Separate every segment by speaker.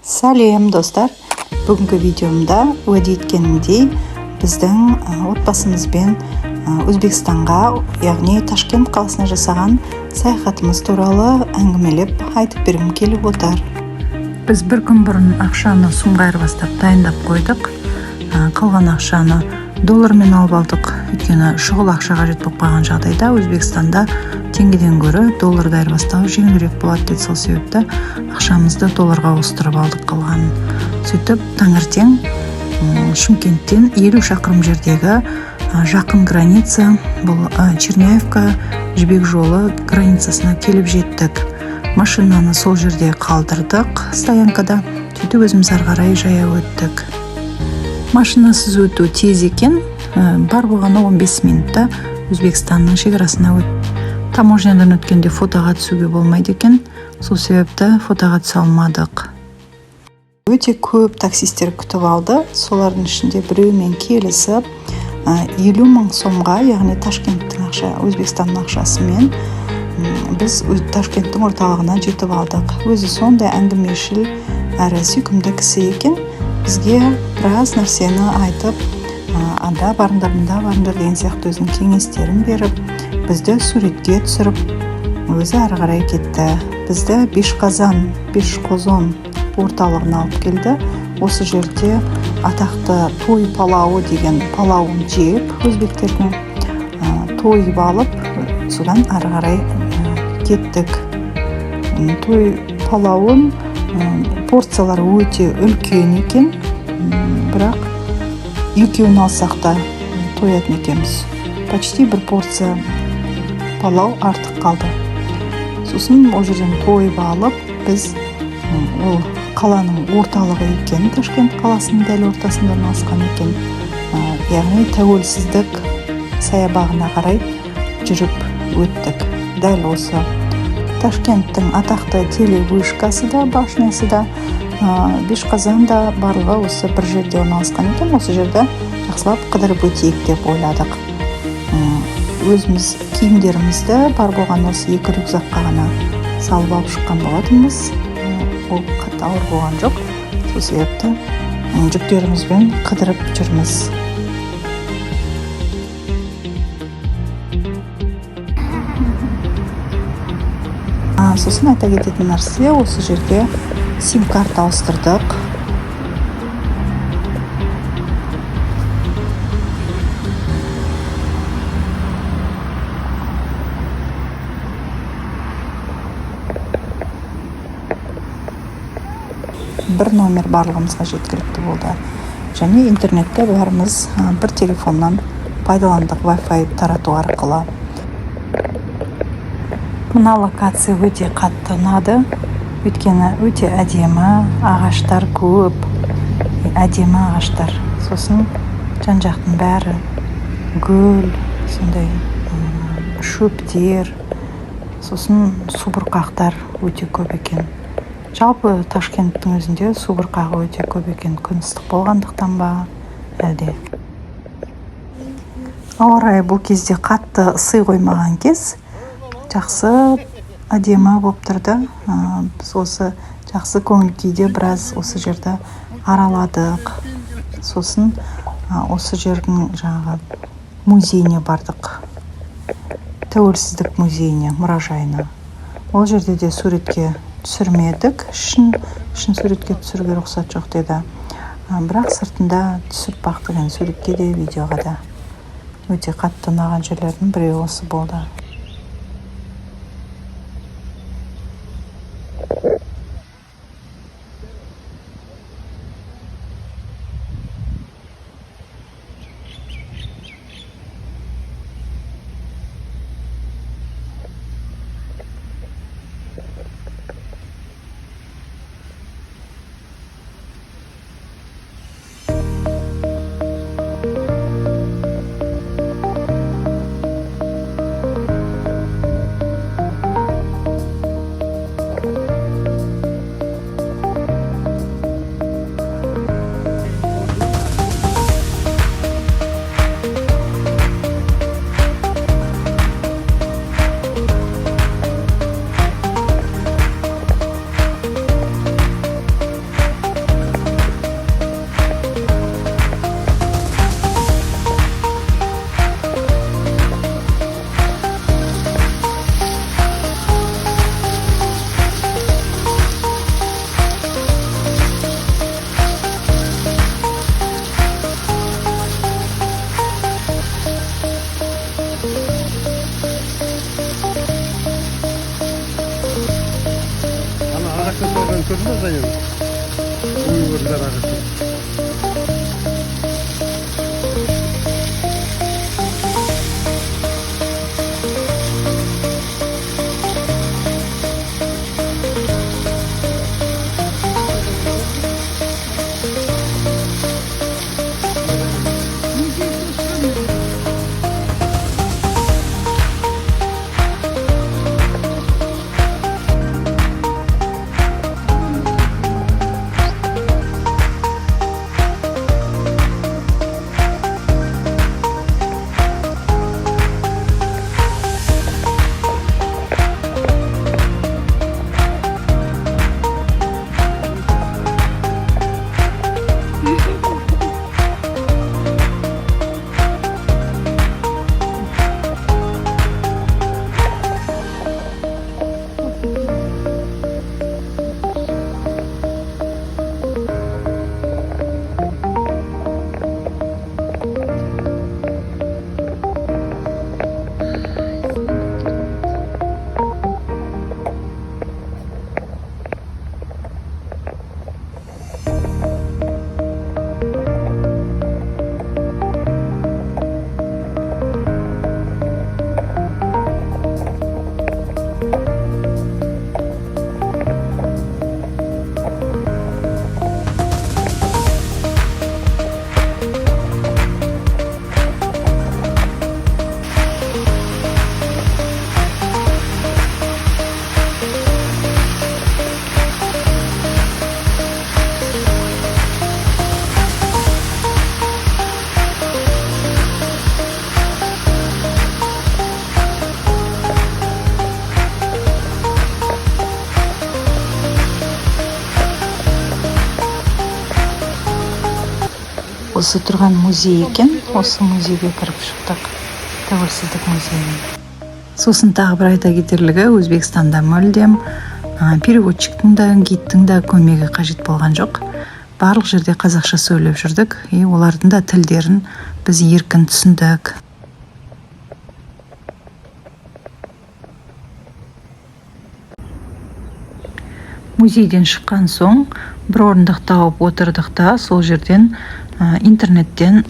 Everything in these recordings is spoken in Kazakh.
Speaker 1: Сәлем достар, бүгінгі видеомда уәде еткенімдей біздің отбасымызбен Өзбекстанға, яғни Ташкент қаласына жасаған саяхатымыз туралы әңгімелеп айтып бергім келіп отыр. Біз бір күн бұрын ақшаны сумға айырбастап дайындап қойдық. Қалған ақшаны доллармен алып алдық. Өйткені шұғыл ақша қажет болып қалған жағдайда Өзбекстанда теңгеден гөрі долларды айырбастау жеңілірек болады деді. Сол себепті ақшамызды долларға ауыстырып алдық қалғанын. Сөйтіп таңертең Шымкенттен 50 шақырым жердегі жақын граница, бұл Черняевка жібек жолы границасына келіп жеттік. Машинаны сол жерде қалдырдық стоянкада. Сөйтіп өзіміз ары қарай жаяу өттік. Машинасыз өту тез екен, бар болғаны 15 минутта Өзбекстанның шекарасына таможнядан өткенде фотоға түсуге болмайды екен. Сол себепті фотоға түсе алмадық. Өте көп таксистер күтіп алды. Солардың ішінде біреумен келісіп 50 мың сомға, яғни Ташкенттің Өзбекстанның ақшасымен біз Ташкенттің орталығына жетіп алдық. Өзі сондай әңгімешіл әрі сүйкімді кісі екен. Бізге біраз нәрсені айтып, анда барыңдар, мында барыңдар деген сияқты өзінің кеңестерін беріп, бізді суретке түсіріп, өзі ары қарай кетті. Бізді Бешқозон орталығына алып келді. Осы жерде атақты той палауы деген палауын жеп, өзбектердің тойып алып, содан ары қарай кеттік. Той палауын порциялары өте үлкен екен, бірақ екеуін алсақ та тоятын екенбіз. Почти бір порция палау артық қалды. Сосын ол жерден тойып алып, біз ол қаланың орталығы екен, Ташкент қаласының дәл ортасында орналасқан екен. Яғни тәуелсіздік саябағына қарай жүріп өттік. Дәл осы Ташкенттің атақты телевышкасы да, башнясы да, Бешқазан да барлығы осы бір жерде орналасқан екен. Осы жерде жақсылап қыдырып өтейік деп ойладық. Өзіміз киімдерімізді бар болған осы 2 рюкзакқа ғана салып алып шыққан болатынбыз. Ол қатты ауыр болған жоқ. Сол себепті жүктерімізбен қыдырып жүрміз. Сосын айта кететін нәрсе, осы жерде сим-карта ауыстырдық. Бір номер барлығымызға жеткілікті болды. Және интернетте бәріміз бір телефоннан пайдаландық Wi-Fi тарату арқылы. Мына локация өте қатты ұнады. Өйткені өте әдемі, ағаштар көп, әдемі ағаштар. Сосын жан-жақтың бәрі гүл, сондай шөптер, сосын субұрқақтар өте көп екен. Жалпы Ташкенттің өзінде субұрқағы өте көп екен. Күн ыстық болғандықтан ба, әлде. Ауа райы бұл кезде қатты ысы қоймаған кез. Жақсы әдемі болып тұрды. Біз осы жақсы көңіл күйде біраз осы жерді араладық. Сосын осы жердің жаңағы музейіне бардық. Тәуелсіздік музейіне, мұражайына. Ол жерде де суретке түсірмедік. Шын суретке түсіруге рұқсат жоқ деді. Бірақ сыртында түсіп бақтық, суретке де, видеоға да. Өте қатты ұнаған жерлердің біреуі осы болды.
Speaker 2: Uygurlar arasında.
Speaker 1: Осы тұрған музей екен. Осы музейге кіріп шықтық. Тәуелсіздік музейіне. Сосын тағы бір айта кетерлігі, Өзбекстанда мүлдем переводчиктің да, гидтің да көмегі қажет болған жоқ. Барлық жерде қазақша сөйлеп жүрдік, олардың да тілдерін біз еркін түсіндік. Музейден шыққан соң бір орындық тауып отырдық та, сол жерден интернеттен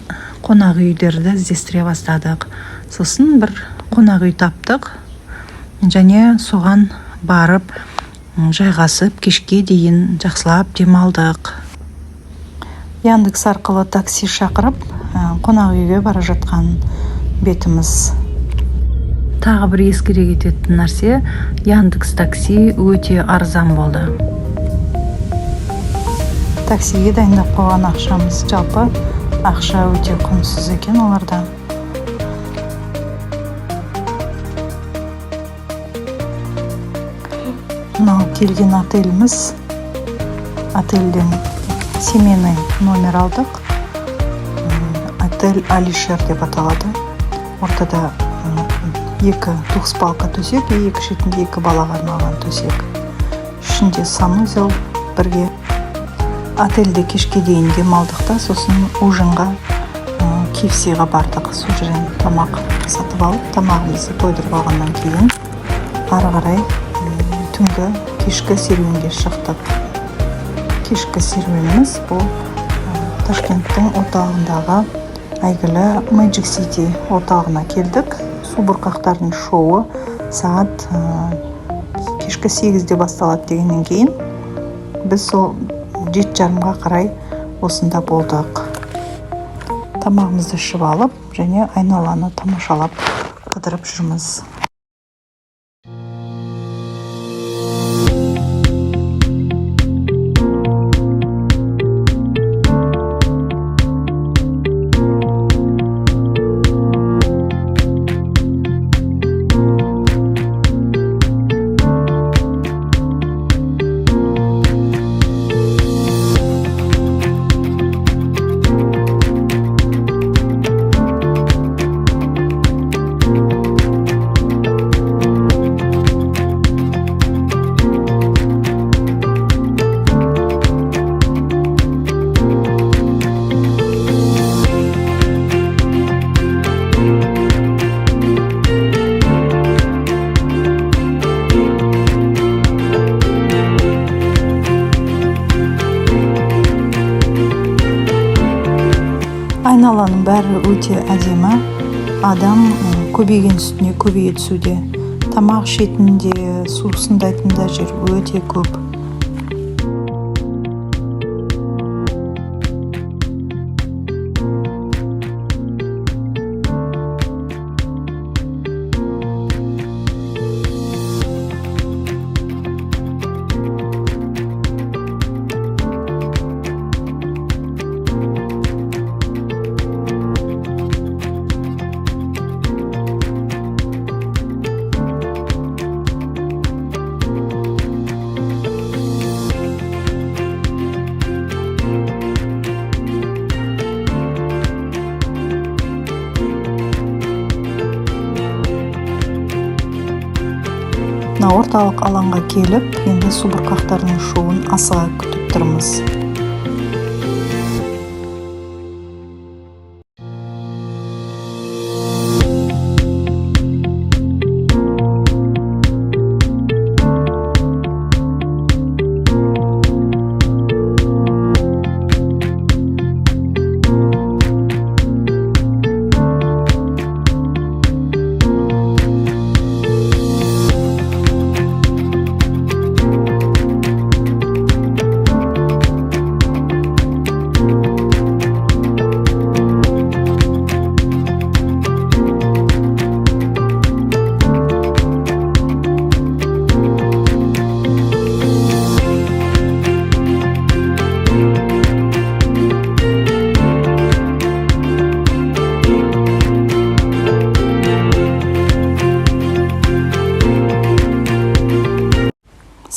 Speaker 1: қонақ үйлерді іздестіре бастадық. Сосын бір қонақ үй таптық және соған барып жайғасып кешке дейін жақсылап демалдық. Яндекс арқылы такси шақырып қонақ үйге бара жатқан бетіміз. Тағы бір ескере кететін нәрсе, Яндекс такси өте арзан болды. Таксиге дайындап қойған ақшамыз, жалпы ақша өте құнсыз екен оларда. Мынау келген отеліміз. Отельден семейный номер алдық. Отель Алишер деп аталады. Ортада екі двухспалка төсек, екі шетінде екі балаға арналған төсек. Ішінде санузел бірге. Отельде кешке дейін демалдық та, сосын ужинға KFC-ға бардық. Сол жерден тамақ сатып алып, тамағымызды тойдырып алғаннан кейін ары қарай түнгі кешкі серуенге шықтық. Кешкі серуеніміз бұл Ташкенттің орталығындағы әйгілі Magic City орталығына келдік. Су бұрқақтардың шоуы сағат кешкі 8-де басталады дегеннен кейін біз сол 7:30-ға қарай осында болдық. Тамағымызды ішіп алып және айналаны тамашалап қыдырып жүрміз. айналаның бәрі өте әдемі. Адам көбейген үстіне көбейе түсуде. Тамақ ішетінде, сусындайтын да жер өте көп. Орталық алаңға келіп, енді субұрқақтардың шоуын асыға күтіп тұрмыз.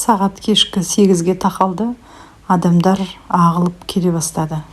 Speaker 1: Сағат кешкі 8-ге тақалды, адамдар ағылып келе бастады.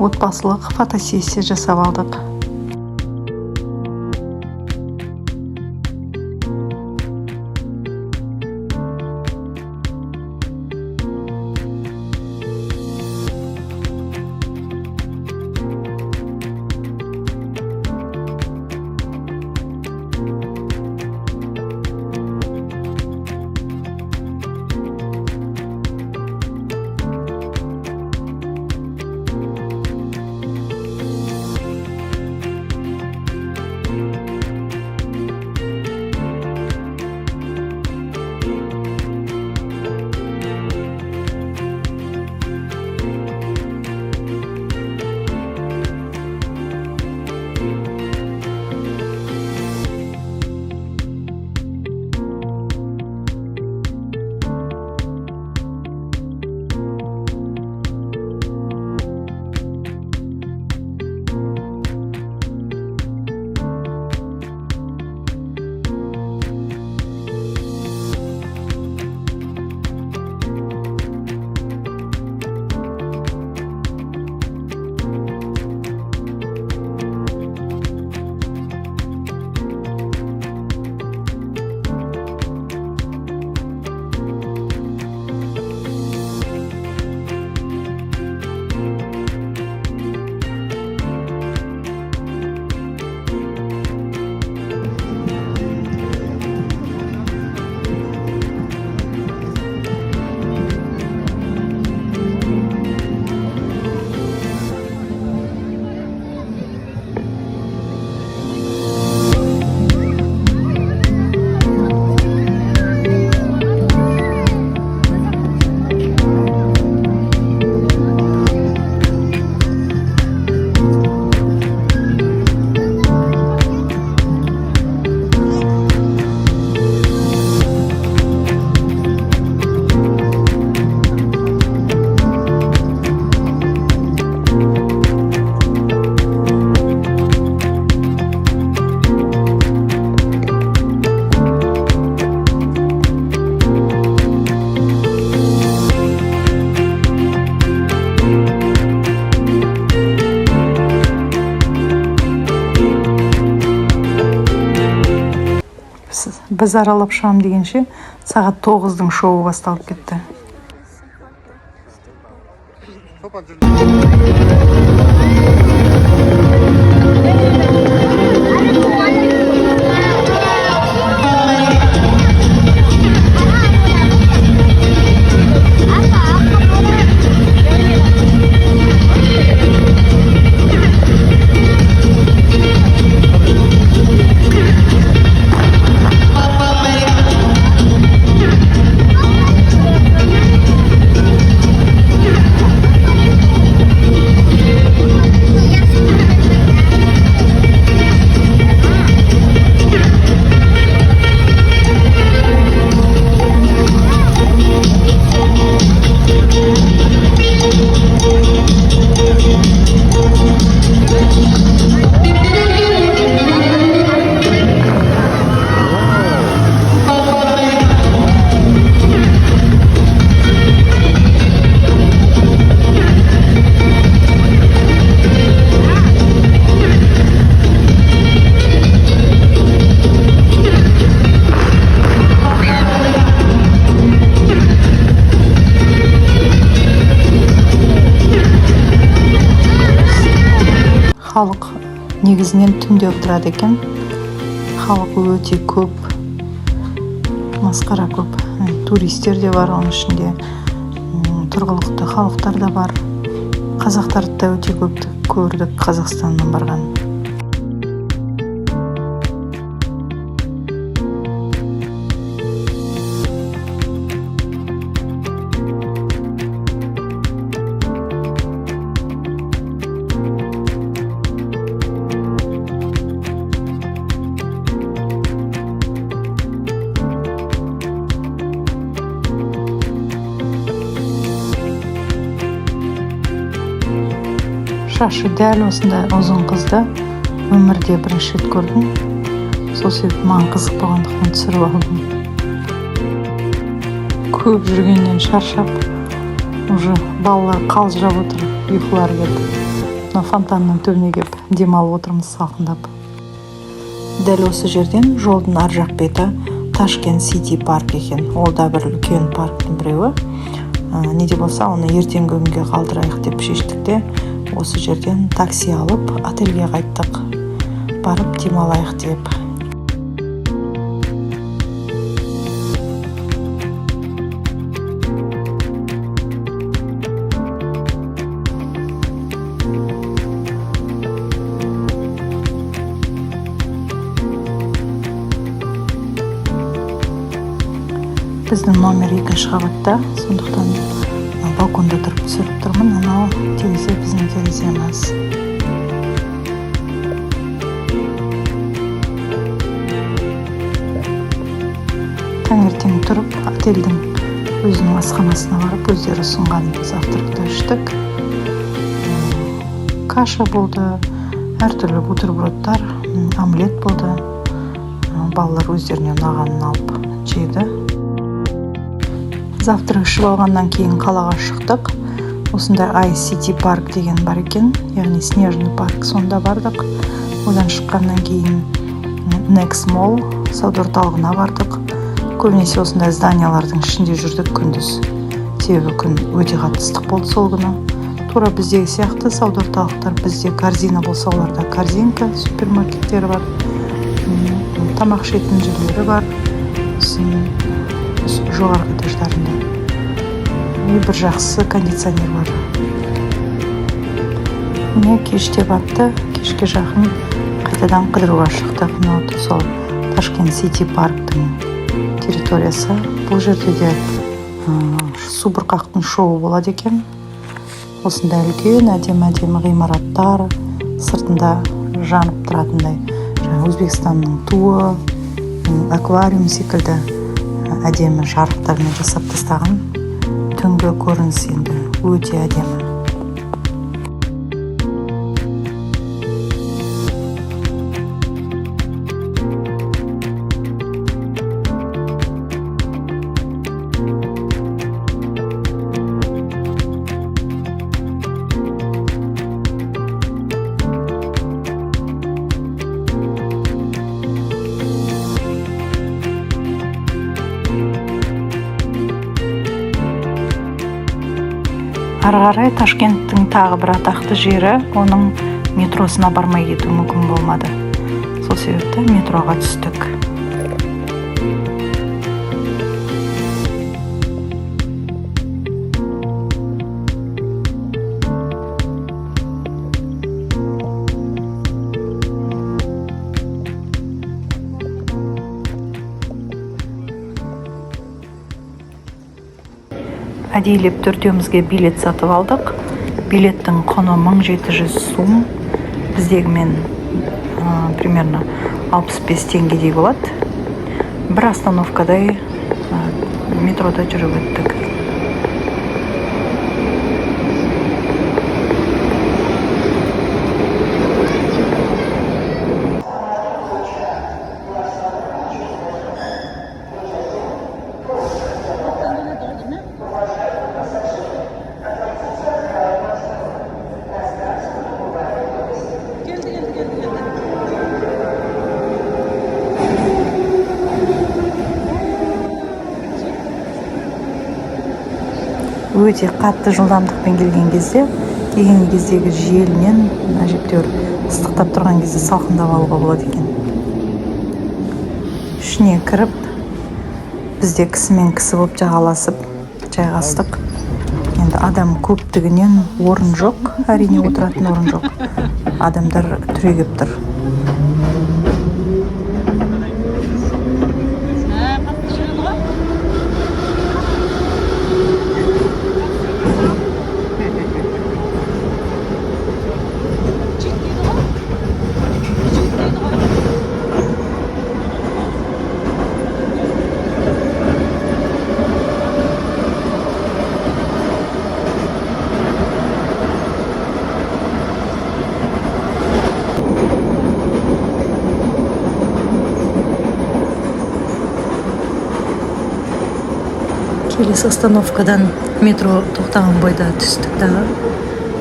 Speaker 1: Отбасылық фотосессия жасап алдық. біз аралап шығам дегенше сағат 9-дың шоуы басталып кетті. Халық негізінен түнде отырады екен. Халық өте көп, масқара көп. Туристер де бар, оның ішінде тұрғылықты халықтар да бар. Қазақтарды да өте көп көрдік, Қазақстаннан барған. Шашы дәл осындай ұзын қызды өмірде бірінші рет көрдім. Сол себеп маған қызық болғандықтан түсіріп алдым. Көп жүргеннен шаршап, уже балалар қалжырап отыр, ұйқылары келді. Фонтанның түбіне келіп демалып отырмыз салқындап. Дәл осы жерден жолдың ар жақ беті Ташкент Сити парк екен. Ол да бір үлкен парктың біреуі. Неде болса, оны ертеңгі күнге қалдырайық деп шештік те, осы жерден такси алып отельге қайттық. Барып демалайық деп. Біздің номер 2-ші қабатта, сондықтан балконда тұрып түсіріп тұрмын. Анау терезе біздің тереземіз. Таңертең тұрып, отельдің өзінің асханасына барып, өздері ұсынған завтракты іштік. Каша болды, әртүрлі бутербродтар, омлет болды. Балалар өздеріне ұнағанын алып жеді. Завтрак ішіп алғаннан кейін қалаға шықтық. Осындай City парк деген бар екен, яғни снежный парк, сонда бардық. Одан шыққаннан кейін Next Mall сауда орталығына бардық. Көбінесе осындай зданиялардың ішінде жүрдік күндіз. Себебі күн өте қатты ыстық болды сол күні. Тура біздегі сияқты сауда орталықтар, бізде корзина болса, оларда корзинка, супермаркеттері бар, тамақ ішетін жерлері бар. Жоғарғы этаждарында. Бір жақсы кондиционер бар. Міне кеште батты, кешке жақын қайтадан қыдыруға шықтық. Сол Ташкент Сити парктың территориясы. Бұл жерде де су бұрқақтың шоуы болады екен. Осындай үлкен әдемі ғимараттар, сыртында жанып тұратындай Өзбекстанның туы, аквариум секілді әдемі жарықтармен жасап тастаған. Түнгі көрініс енді өте әдемі. Ары қарай Ташкенттің тағы бір атақты жері, оның метросына бармай кету мүмкін болмады. Сол себепті метроға түстік. Әдейілеп төртеумізге билет сатып алдық. Билеттің құны 1700 сум. Біздегімен примерно 65 теңгедей болады. Бір остановкадай метрода жүріп өттік. Өте қатты жылдамдықпен келген кездегі желмен әжептәуір ыстықтап тұрған кезде салқындап алуға болады екен. Ішіне кіріп, бізде кісімен кісі болып жағаласып жайғастық. Енді адам көптігінен орын жоқ, әрине отыратын орын жоқ. Адамдар түрегеп тұр. Келесі остановкадан метро тоқтаған бойда түстік дағы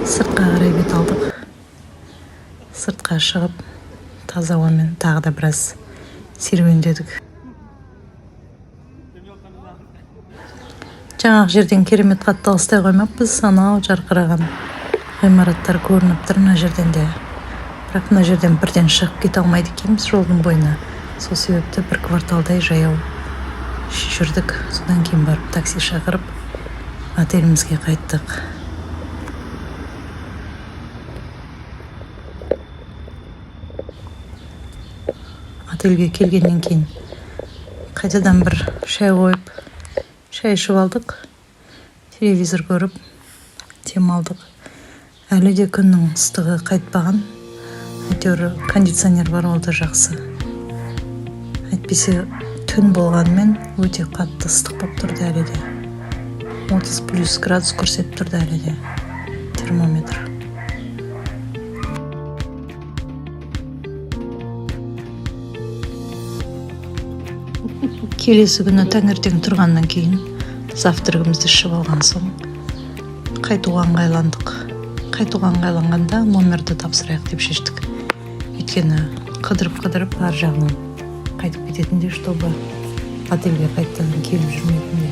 Speaker 1: сыртқа қарай бет алдық. Сыртқа шығып, таза ауамен тағы да біраз серуендедік. Жаңағы жерден керемет қатты алыстай қоймаппыз, анау жарқыраған ғимараттар көрініп тұр мына жерден де. Бірақ мына жерден бірден шығып кете алмайды екенбіз жолдың бойына. Сол себепті бір кварталдай жаяу жүрдік. Содан кейін барып такси шақырып отелімізге қайттық. Отельге келгеннен кейін қайтадан бір шай қойып, шай ішіп алдық. Телевизор көріп, демалдық. Әлі де күннің ыстығы қайтпаған. Әйтеуір кондиционер бар, ол да жақсы. Әйтпесе түн болғанмен өте қатты ыстық болып тұрды әлі де. 30+ градус көрсетіп тұрды әлі де термометр. Келесі күні таңертең тұрғаннан кейін завтрагымызды ішіп алған соң қайтуға ыңғайландық. Қайтуға ыңғайланғанда номерді тапсырайық деп шештік. Өйткені қыдырып ар жағынан қайтып кететінде, чтобы отельге қайтадан келіп жүрмейтінде.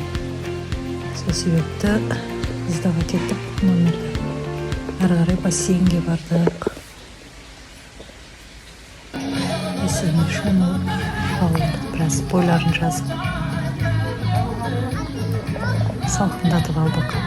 Speaker 1: Сол себепті сдавать етіп номерді. Ары қарай бассейнге бардық. Бассейнге шомылып, біраз бойларын жазып, салқындатып алдық.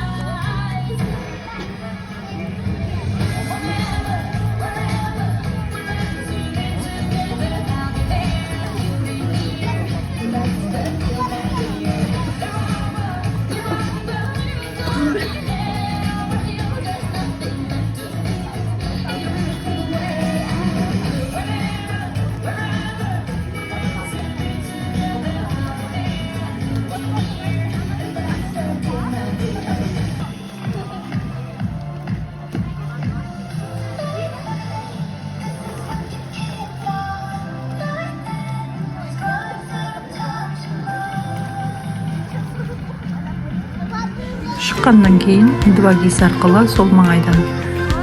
Speaker 1: Шыққаннан кейін 2 гис арқылы сол маңайдан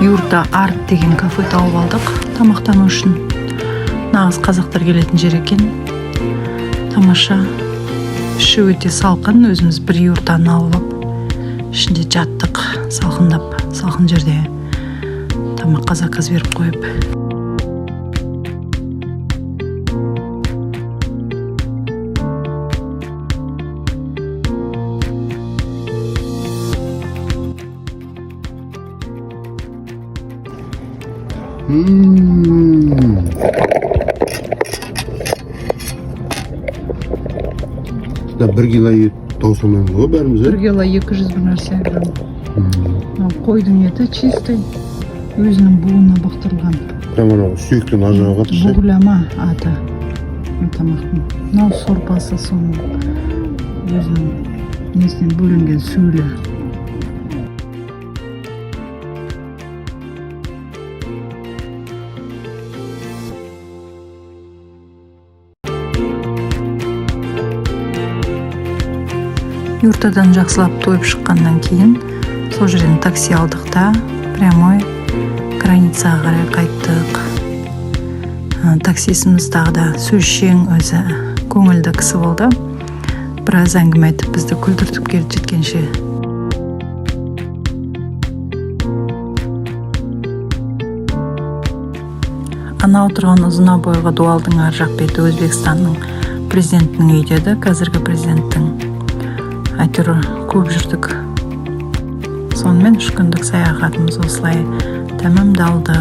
Speaker 1: юрта арт деген кафе тауып алдық тамақтану үшін. Нағыз қазақтар келетін жер екен. Тамаша. Іші өте салқын, өзіміз бір юртаны алып ішінде жаттық, салқындап, салқын жерде тамаққа заказ беріп қойып.
Speaker 2: Бір кило ет таусылмаймыз ғой бәріміз,
Speaker 1: 1 кило 200 бір нәрсе грамм. Қойдың еті чистый, өзінің буына бақтырылған.
Speaker 2: Прямо анау сүйектен ажырап жатыр.
Speaker 1: Бұғылама аты тамақтың. Мынау сорпасы соның өзінің несінен бөлінген сөлі. Юртадан жақсылап тойып шыққаннан кейін сол жерден такси алдық та прямой границаға қарай қайттық. Таксисіміз тағы да сөзшең, өзі көңілді кісі болды. Біраз әңгіме айтып бізді күлдіртіп келіп жеткенше. Ана отырған ұзына бойғы дуалдың ар жақ беті Өзбекстанның президентінің үйі деді, қазіргі президенттің. Әйтеуір көп жүрдік. Сонымен 3 күндік саяхатымыз осылай тәмамдалды.